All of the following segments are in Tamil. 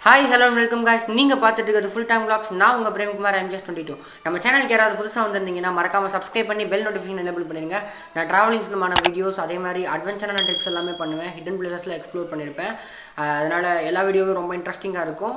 Hi, hello and welcome guys. நீங்க பார்த்துட்டு இருக்கிறது FullTankVlogs. நான் உங்க e.premkumarunique GS22. நம்ம சேனலுக்கு யாராவது புதுசா வந்திருந்தீங்கன்னா மறக்காம subscribe பண்ணி bell notification enable பண்ணிருங்க. நான் traveling சம்பந்தமான வீடியோஸ் அதே மாதிரி அட்வென்ச்சரான ட்ரிப்ஸ் எல்லாமே பண்ணுவேன். ஹிடன் பிளேसेसல எக்ஸ்ப்ளோர் பண்ணிருப்பேன். அதனால எல்லா வீடியோவும் ரொம்ப இன்ட்ரஸ்டிங்கா இருக்கும்.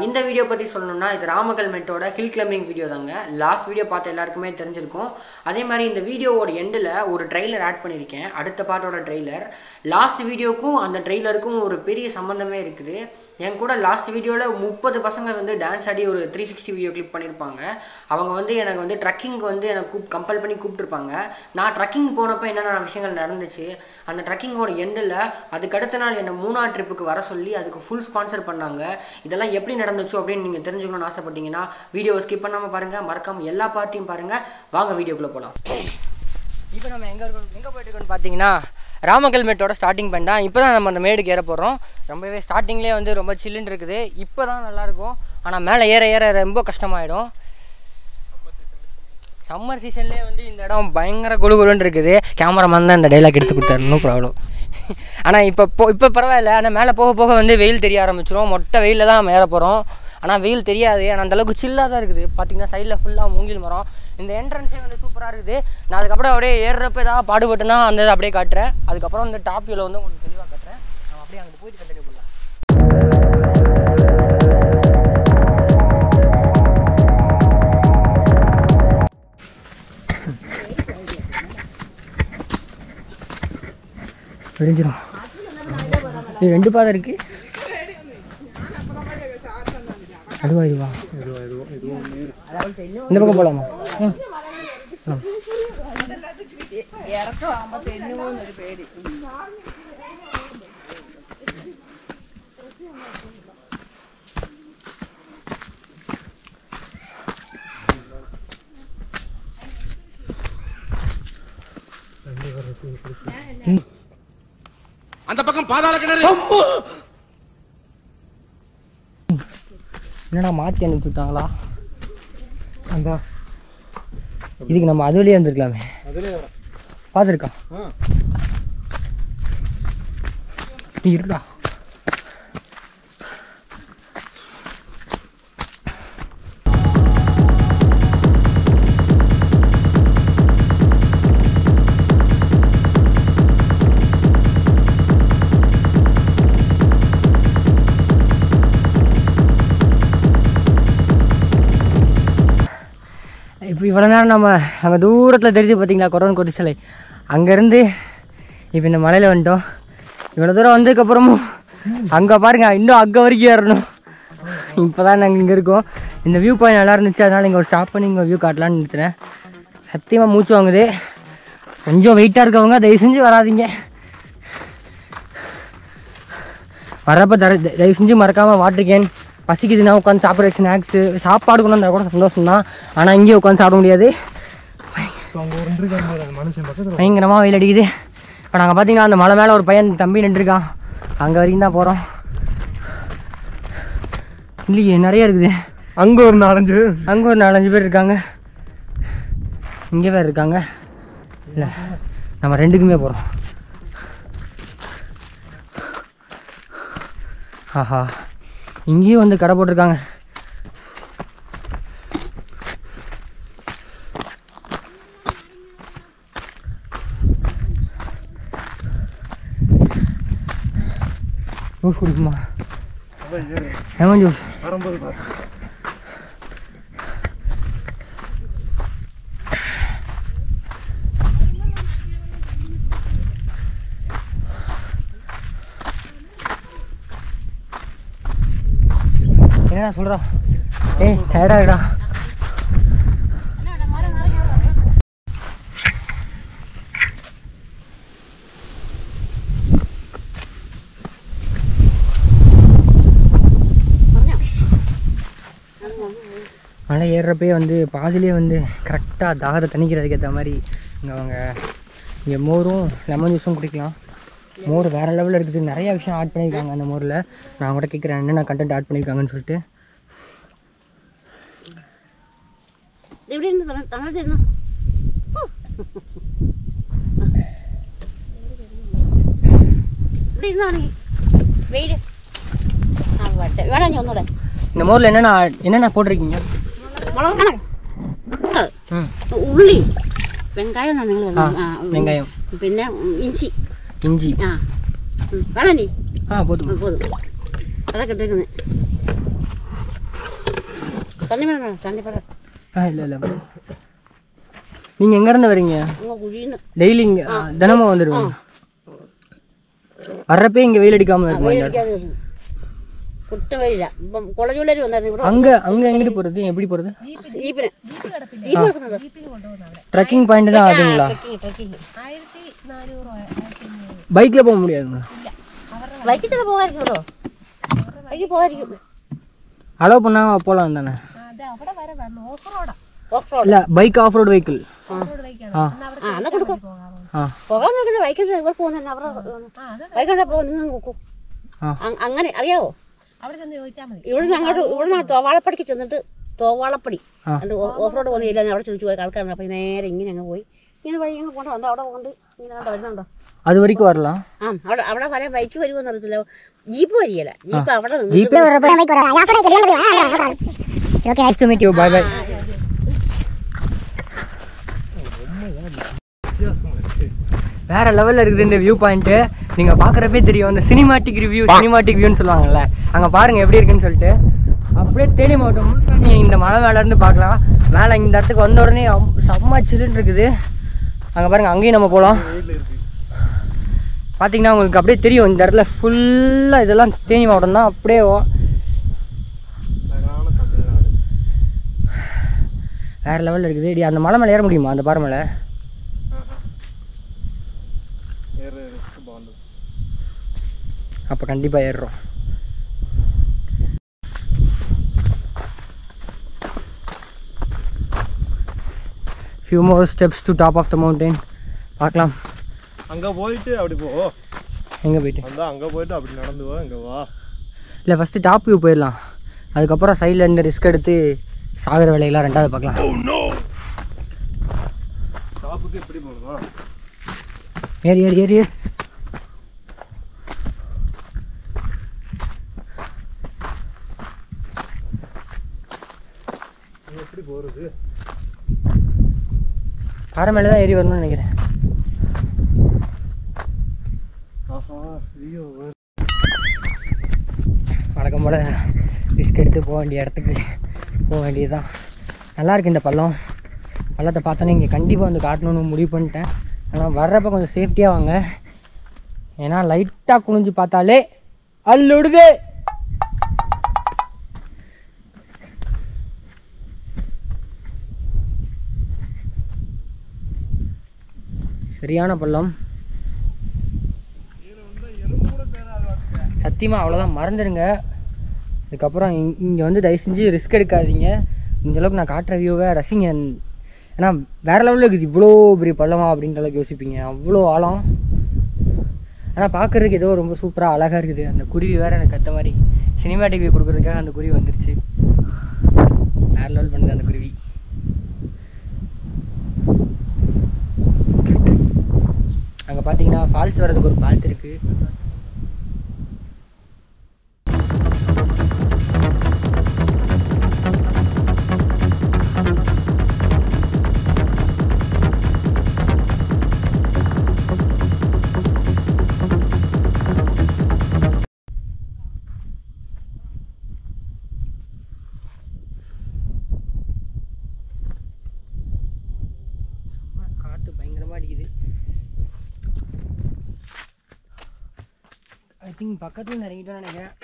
இந்த வீடியோ பத்தி சொல்லணும்னா இது ராமக்கல்மெட்டோட ஹில் கிளைம்பிங் வீடியோ தாங்க. லாஸ்ட் வீடியோ பார்த்த எல்லாருக்குமே தெரிஞ்சிருக்கும். அதே மாதிரி இந்த வீடியோவோட எண்ட்ல ஒரு ட்ரைலர் ஆட் பண்ணிருக்கேன். அடுத்த பார்ட்டோட ட்ரைலர். லாஸ்ட் வீடியோக்கும் அந்த ட்ரைலருக்கும் ஒரு பெரிய சம்பந்தமே இருக்குது. என் கூட லாஸ்ட் வீடியோவில் 30 பசங்க வந்து டான்ஸ் ஆடி ஒரு 360 வீடியோ கிளிப் பண்ணியிருப்பாங்க. அவங்க வந்து எனக்கு வந்து ட்ரக்கிங்க்கு வந்து எனக்கு கம்பல் பண்ணி கூப்பிட்டுருப்பாங்க. நான் ட்ரக்கிங் போனப்போ என்னென்ன விஷயங்கள் நடந்துச்சு, அந்த ட்ரக்கிங்கோட எண்டில் அதுக்கு அடுத்த நாள் என்னை மூணார் ட்ரிப்புக்கு வர சொல்லி அதுக்கு ஃபுல் ஸ்பான்சர் பண்ணாங்க. இதெல்லாம் எப்படி நடந்துச்சோ அப்படின்னு நீங்கள் தெரிஞ்சுக்கணும்னு ஆசைப்பட்டீங்கன்னா வீடியோவை ஸ்கிப் பண்ணாமல் பாருங்கள். மறக்காமல் எல்லா பார்ட்டியும் பாருங்கள். வாங்க வீடியோக்குள்ளே போகலாம். இப்போ நம்ம எங்கே போயிட்டு இருக்கோம்னு பார்த்தீங்கன்னா ராமக்கல்மெட்டோட ஸ்டார்டிங் பாயிண்ட் தான். இப்போ தான் நம்ம அந்த மேடுக்கு ஏற போகிறோம். ரொம்பவே ஸ்டார்டிங்லேயே வந்து ரொம்ப சில்லுன்னு இருக்குது. இப்போ தான் நல்லாயிருக்கும். ஆனால் மேலே ஏற ரொம்ப கஷ்டமாயிடும். சம்மர் சீசன்லேயே வந்து இந்த இடம் பயங்கர குளுகுலுன்னு இருக்குது. கேமராமேன் தான் இந்த டைலாக் எடுத்து கொடுத்தாரு, நோ ப்ராப்ளம். ஆனால் இப்போ பரவாயில்ல. ஆனால் மேலே போக போக வந்து வெயில் தெரிய ஆரம்பிச்சிடும். மொட்டை வெயிலில் தான் நம்ம ஏற போகிறோம். ஆனால் வெயில் தெரியாது. ஆனால் அந்தளவுக்கு சில்லாக தான் இருக்குது. பார்த்தீங்கன்னா சைடில் ஃபுல்லாக மூங்கில் மரம். இந்த என்ட்ரன்ஸே வந்து சூப்பராக இருக்குது. நான் அதுக்கப்புறம் அப்படியே ஏறுறப்ப ஏதாவது பாடுபட்டுனா அந்த இதை அப்படியே காட்டுறேன். அதுக்கப்புறம் இந்த டாப் வியூவில் வந்து உங்களுக்கு தெளிவாக காட்டுறேன். நான் அப்படியே அங்கே போயிட்டு கண்டினியூ பண்ணலாம். விடிஞ்சிடும். இது 2 பாதை இருக்குது. அதுவா இதுவா இந்த பக்கம் போகலாமா? அந்த பக்கம் பாதாள கிணறு. என்னடா மாற்றி அனுப்பிச்சுட்டாங்களா? அந்த இதுக்கு நம்ம அதுலேயே வந்துருக்கலாமே. பார்த்துருக்கா இருடா. இப்போ இவ்வளோ நேரம் நம்ம அங்கே தூரத்தில் தெரிஞ்சு பார்த்தீங்களா கொரோன் கொடி சிலை. அங்கேருந்து இப்போ இந்த மலையில் வந்துட்டோம். இவ்வளோ தூரம் வந்ததுக்கப்புறமும் அங்கே பாருங்கள், இன்னும் அங்கே வரைக்கும் ஏறணும். இப்போ தான் நாங்கள் இங்கே இருக்கோம். இந்த வியூ பாயிண்ட் நல்லா இருந்துச்சு. அதனால் இங்கே ஒரு ஸ்டாப் பண்ணி இங்கே வியூ காட்டலான்னு நிறுத்துறேன். சத்தியமாக மூச்சு வாங்குது. கொஞ்சம் வெயிட்டாக இருக்கவங்க தயவு செஞ்சு வராதிங்க. வரப்போ தயவு செஞ்சு மறக்காமல் வாட்டர் கேன், பசிக்குதுன்னா உட்காந்து சாப்பிட்ற ஸ்நாக்ஸு, சாப்பாடு கொண்டு வந்தால் கூட சந்தோஷம் தான். ஆனால் இங்கேயே உட்காந்து சாப்பிட முடியாது. பயங்கரமாக வெயில் அடிக்குது. இப்போ நாங்கள் பார்த்தீங்கன்னா அந்த மலை மேலே ஒரு பையன் தம்பி நின்றுருக்கான். அங்கே வரைக்கும் தான் போகிறோம். இல்லையே நிறைய இருக்குது. அங்கே ஒரு 4-5 பேர் இருக்காங்க. இங்கே வேறு இருக்காங்க. இல்லை நம்ம 2க்குமே போகிறோம். ஆஹா, இங்கேயும் வந்து கடை போட்டிருக்காங்க. ஜூஸ் குடிக்குமா? Lemon juice. என்னடா சொல்கிறா? டயர்டா இருக்கா? மலை ஏறுறப்பே வந்து பாதிலே வந்து கரெக்டாக தாகத்தை தணிக்கிறதுக்கு ஏற்ற மாதிரி இங்கே மோரும் லெமன் ஜூஸும் குடிக்கலாம். மோர் வேறு லெவலில் இருக்குது. நிறையா விஷயம் ஆட் பண்ணியிருக்காங்க அந்த மோரில். நான் கூட கேட்குறேன் என்னென்ன கண்டென்ட் ஆட் பண்ணியிருக்காங்கன்னு சொல்லிட்டு. வெயில் வேணாம் ஒன்னோட இந்த மோரில் என்னென்ன போட்டிருக்கீங்க? உள்ளி வெங்காயம் வெங்காயம் പിന്നെ ഇഞ്ചി വേണോ നീ പോതും അതൊക്കെ ഇട്ടേക്കുന്നത് தண்ணி வேணும் தண்ணி பட இல்லை நீங்கள் எங்கேருந்து வரீங்க? டெய்லி இங்கே தினமும் வந்துடுவீங்க? வர்றப்பே இங்கே வெயில் அடிக்காமல் இருக்கும். அங்கே எங்கிட்டு போகிறது? எப்படி போகிறது? ட்ரெக்கிங் பாயிண்ட் தான் ஆகுங்களா? பைக்கில் போக முடியாதுங்களா? அலோவ் பண்ணா போகலாம் தானே? இல்லை பைக் ஆஃப் ரோடு வெஹிக்கிள். അങ്ങനെ അറിയാവോ? ഇവിടെ അങ്ങോട്ട് തോവാളപ്പടിക്ക് ചെന്നിട്ട് തോവാളപ്പടി ഓഫ് റോഡ് പോകുന്നില്ല. അവിടെ ചോദിച്ചു പോയി ആൾക്കാരാണ്. അപ്പം നേരെ ഇങ്ങനെ അങ്ങ് പോയി ഇങ്ങനെ വഴി അങ്ങ് പോകണ്ട വന്നോ അവിടെ കൊണ്ട് ഇങ്ങനെ കണ്ടോ വരുന്നുണ്ടോ? அது வரைக்கும் வரலாம். അവിടെ വരാൻ ബൈക്ക് വരുമെന്ന് അറിയത്തില്ല. ജീപ്പ് വരികയില്ല. ജീപ്പ് അവിടെ வேற லெவலில் இருக்குது இந்த வியூ பாயிண்ட்டு. நீங்கள் பார்க்குறப்பே தெரியும். இந்த சினிமாட்டிக் வியூன்னு சொல்லுவாங்கல்ல, அங்கே பாருங்கள் எப்படி இருக்குன்னு சொல்லிட்டு. அப்படியே தேனி மாவட்டம் முழுக்க நீங்கள் இந்த மலை மேலேருந்து பார்க்கலாம். மேலே இந்த இடத்துக்கு வந்த உடனே செம்ம சில்லுன்னு இருக்குது. அங்கே பாருங்கள், அங்கேயும் நம்ம போகலாம். பார்த்தீங்கன்னா உங்களுக்கு அப்படியே தெரியும் இந்த இடத்துல ஃபுல்லாக இதெல்லாம் தேனி மாவட்டம் தான். அப்படியே வேறு லெவலில் இருக்குது. இடி அந்த மலை மேலே ஏற முடியுமா? அந்த பாறை மேலே அப்போ கண்டிப்பாக ஏறுறோம். few more steps to top of the mountain. பார்க்கலாம். அங்கே போயிட்டு அப்படி போ. எங்கே போயிட்டு? அங்கே போயிட்டு அப்படி நடந்து வா. இங்கே வா. இல்லை ஃபஸ்ட்டு டாப் வியூ போயிடலாம். அதுக்கப்புறம் சைடில் இருந்து ரிஸ்க் எடுத்து சாகிற வேலையெல்லாம் ரெண்டாவது பார்க்கலாம். டாப்புக்கு எப்படி போகணுமா? ஏறி ஏறி ஏறி எப்படி போகிறது? பாறை மேலே தான் ஏறி வரணும்னு நினைக்கிறேன். வழக்கம் போல் ரிஸ்க் எடுத்து போக வேண்டிய இடத்துக்கு போக வேண்டியது தான். நல்லாயிருக்கு இந்த பள்ளத்தை பார்த்தோன்னே இங்கே கண்டிப்பாக வந்து காட்டணும்னு முடிவு பண்ணிட்டேன். ஆனால் வர்றப்ப கொஞ்சம் சேஃப்டியாக வாங்க. ஏன்னா லைட்டாக குனிஞ்சு பார்த்தாலே அல்லுடுது. சரியான பள்ளம் சத்தியமாக. அவ்வளோதான், மறந்துடுங்க. இதுக்கப்புறம் இங்கே வந்து தயவு செஞ்சு ரிஸ்க் எடுக்காதீங்க. இந்தளவுக்கு நான் காட்டுற வியூவை ரசிங்க. ஏன்னா வேறு லெவலில் இருக்குது. இவ்வளோ பெரிய பள்ளமா அப்படின்ற அளவுக்கு யோசிப்பீங்க. அவ்வளோ ஆழம். ஆனால் பார்க்குறதுக்கு ஏதோ ரொம்ப சூப்பராக அழகாக இருக்குது. அந்த குருவி வேறு எனக்கு கற்ற மாதிரி சினிமாட்டிக் வியூ கொடுக்குறதுக்காக அந்த குருவி வந்துருச்சு. வேறு லெவல் பண்ணுது அந்த குருவி. அங்கே பார்த்தீங்கன்னா ஃபால்ஸ் வர்றதுக்கு ஒரு பாலத்து இருக்குது. காற்று பயங்கரமாக அடிக்குது. ஐ திங்க் பக்கத்தில் இறங்கிட்டோன்னு நினைக்கிறேன்.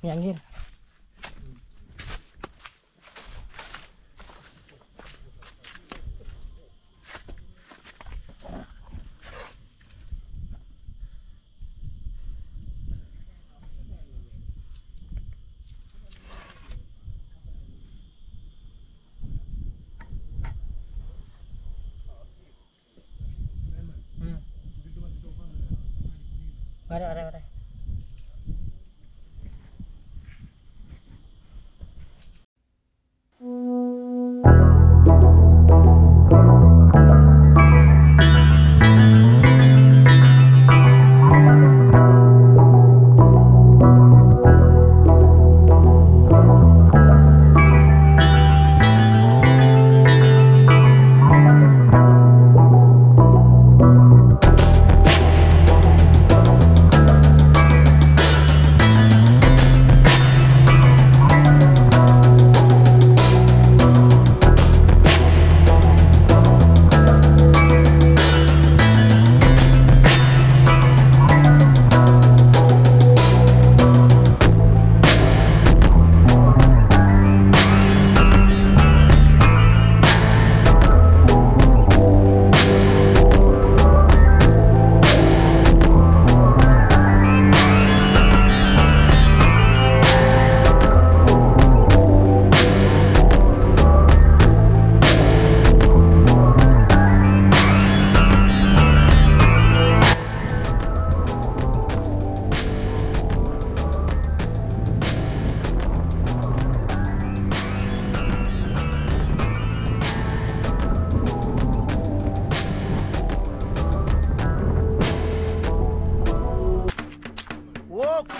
நீ அங்கே வர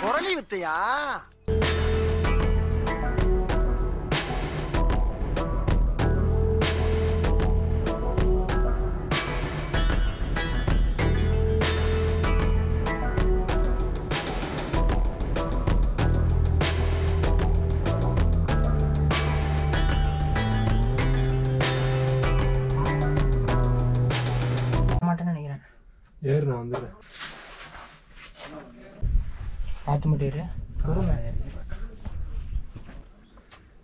குரலி வித்தையா? ஏறு நான் வந்துடுறேன். பார்த்து மட்டும் இரு. பொறுமை.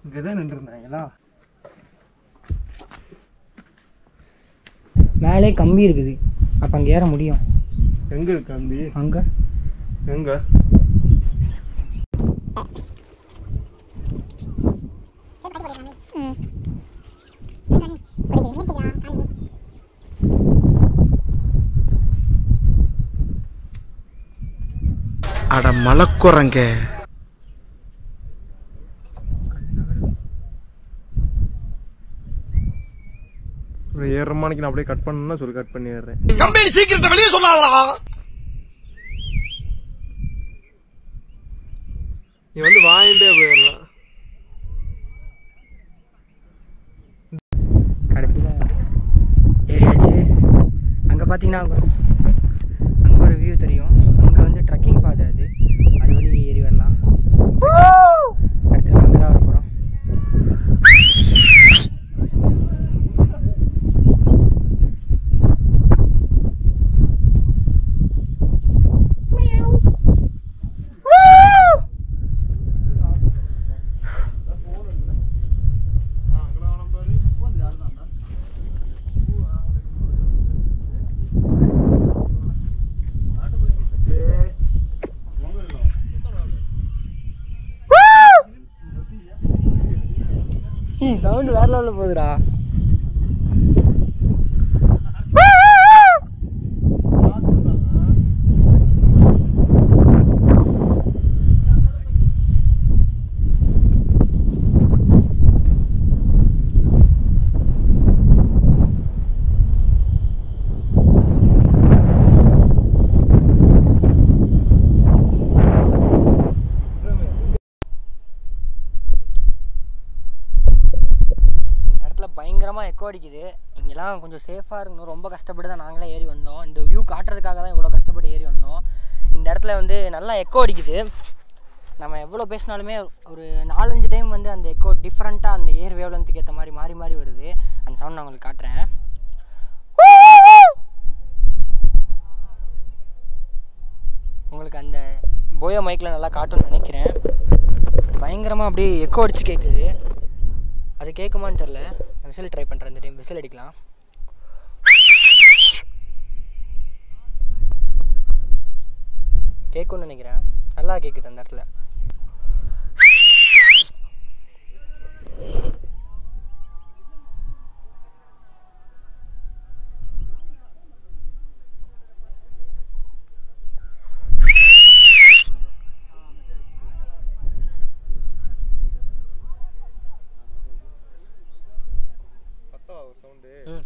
இங்கே தான் நின்றுருந்தாங்களா? மேலே கம்பி இருக்குது, அப்போ அங்கே ஏற முடியும். எங்கே இருக்கு கம்பி? அங்கே. எங்கே? அட மலக்குறங்க. ஏற மாணிக்கு நான் அப்படியே கட் பண்ணணும்னா சொல்லி கட் பண்ணி ஏறுறேன். கம்பெனி சீக்கிரத்தை வெளியே சொல்லாதடா. நீ வந்து வாங்கிட்டே போயிடலாம். கடைசியில் ஏறியாச்சு. அங்கே பார்த்தீங்கன்னா அங்கே ஒரு வியூ தெரியும். அங்கே வந்து ட்ரக்கிங் பாதை, அது வழி ஏறி வரலாம். அடுத்து அங்கே தான் வர போகிறோம். சவுண்ட் வேற லெவல்ல போகுதுடா. பயங்கரமாக எக்கோ அடிக்குது. இங்கெல்லாம் கொஞ்சம் சேஃபாக இருக்கணும். ரொம்ப கஷ்டப்பட்டு தான் நாங்களே ஏறி வந்தோம். இந்த வியூ காட்டுறதுக்காக தான் இவ்வளோ கஷ்டப்பட்டு ஏறி வந்தோம். இந்த இடத்துல வந்து நல்லா எக்கோ அடிக்குது. நம்ம எவ்வளோ பேசினாலுமே ஒரு 4-5 டைம் வந்து அந்த எக்கோ டிஃப்ரெண்ட்டாக அந்த ஏர் வேவ்லென்த்துக்கு ஏற்ற மாதிரி மாறி மாறி வருது. அந்த சவுண்ட் நான் உங்களுக்கு காட்டுறேன். உங்களுக்கு அந்த போயா மைக்கில் நல்லா காட்டும்னு நினைக்கிறேன். பயங்கரமாக அப்படியே எக்கோ அடித்து கேட்குது. அது கேட்குமான்னு தெரில. விசில் ட்ரை பண்ணுறேன். இந்த டைம் விசில் அடிக்கலாம். கேட்கும்னு நினைக்கிறேன். நல்லா கேட்குது அந்த இடத்துல.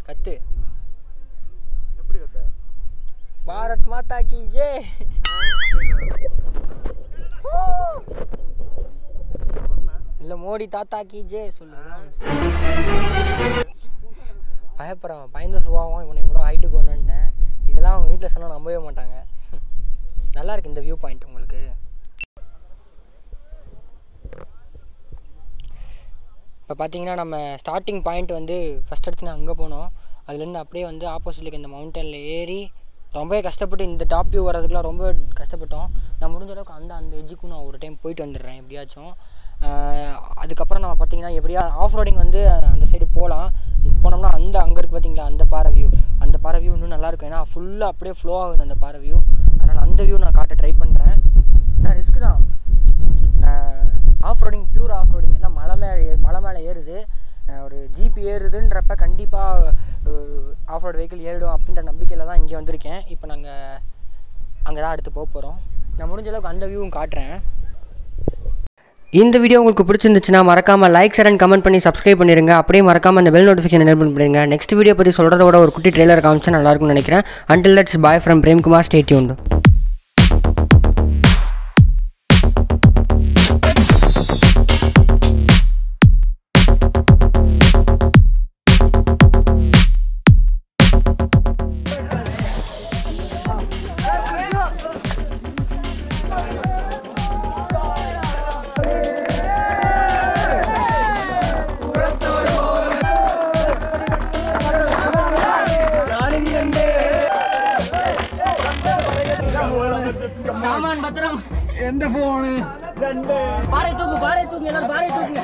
கத்து. எப்படி கத்த? பாரத் மாதா கி ஜெய். இல்லை மோடி தாத்தா கி ஜெய் சொல்லுதான். பயப்படுறான். பயந்த சுபாவம். இவனை இவ்வளோ ஹைட்டுக்கு ஒன்றுன்ட்டேன். இதெல்லாம் அவங்க வீட்டில் சொன்னால் நம்பவே மாட்டாங்க. நல்லா இருக்கு இந்த வியூ பாயிண்ட் உங்களுக்கு. இப்போ பார்த்தீங்கன்னா நம்ம ஸ்டார்டிங் பாயிண்ட் வந்து ஃபஸ்ட் எடுத்து அங்கே போனோம். அதுலேருந்து அப்படியே வந்து ஆப்போசிட்லுக்கு இந்த மவுண்டனில் ஏறி ரொம்பவே கஷ்டப்பட்டு இந்த டாப் வியூ வர்றதுக்குலாம் ரொம்ப கஷ்டப்பட்டோம். நான் முடிஞ்ச அளவுக்கு அந்த எஜ்ஜுக்கும் நான் ஒரு டைம் போயிட்டு வந்துடுறேன் எப்படியாச்சும். அதுக்கப்புறம் நம்ம பார்த்தீங்கன்னா எப்படியா ஆஃப் ரோடிங் வந்து அந்த சைடு போனோம்னா அங்கே இருக்குது பார்த்தீங்களா அந்த பாறை வியூ இன்னும் நல்லாயிருக்கும். ஏன்னா ஃபுல்லாக அப்படியே ஃப்ளோ ஆகுது அந்த பாறை வியூ. அதனால் அந்த வியூ நான் காட்ட ட்ரை பண்ணுறேன். ஏன்னா ரிஸ்க்கு தான். Of roading pure of roading எல்லாம் மலை மேலே ஏறுது. ஒரு ஜிபி ஏறுதுன்றப்ப கண்டிப்பாக ஆஃப் ரோடு வெஹிக்கிள் ஏறிடும் அப்படின்ற நம்பிக்கையில் தான் இங்கே வந்திருக்கேன். இப்போ நாங்கள் அங்கே தான் அடுத்து போக போகிறோம். நான் முடிஞ்ச அளவுக்கு அந்த வியூவும் காட்டுறேன். இந்த வீடியோ உங்களுக்கு பிடிச்சிருந்துச்சுன்னா மறக்காமல் லைக் ஷேர் அண்ட் கமெண்ட் பண்ணி சப்ஸ்கிரைப் பண்ணிடுங்க. அப்படியே மறக்காமல் அந்த பெல் நோட்டிஃபிகேஷன் எனேபிள் பண்ணிடுங்க. நெக்ஸ்ட் வீடியோ பற்றி சொல்கிறதோட ஒரு குட்டி ட்ரெய்லர் காமிச்சா நல்லாயிருக்கும்னு நினைக்கிறேன். Until that's bye from Premkumar. Stay tuned. சாமான் பத்திரம். எந்த போனு பாறை தூக்கு எல்லாரும் பாறை தூக்குங்க.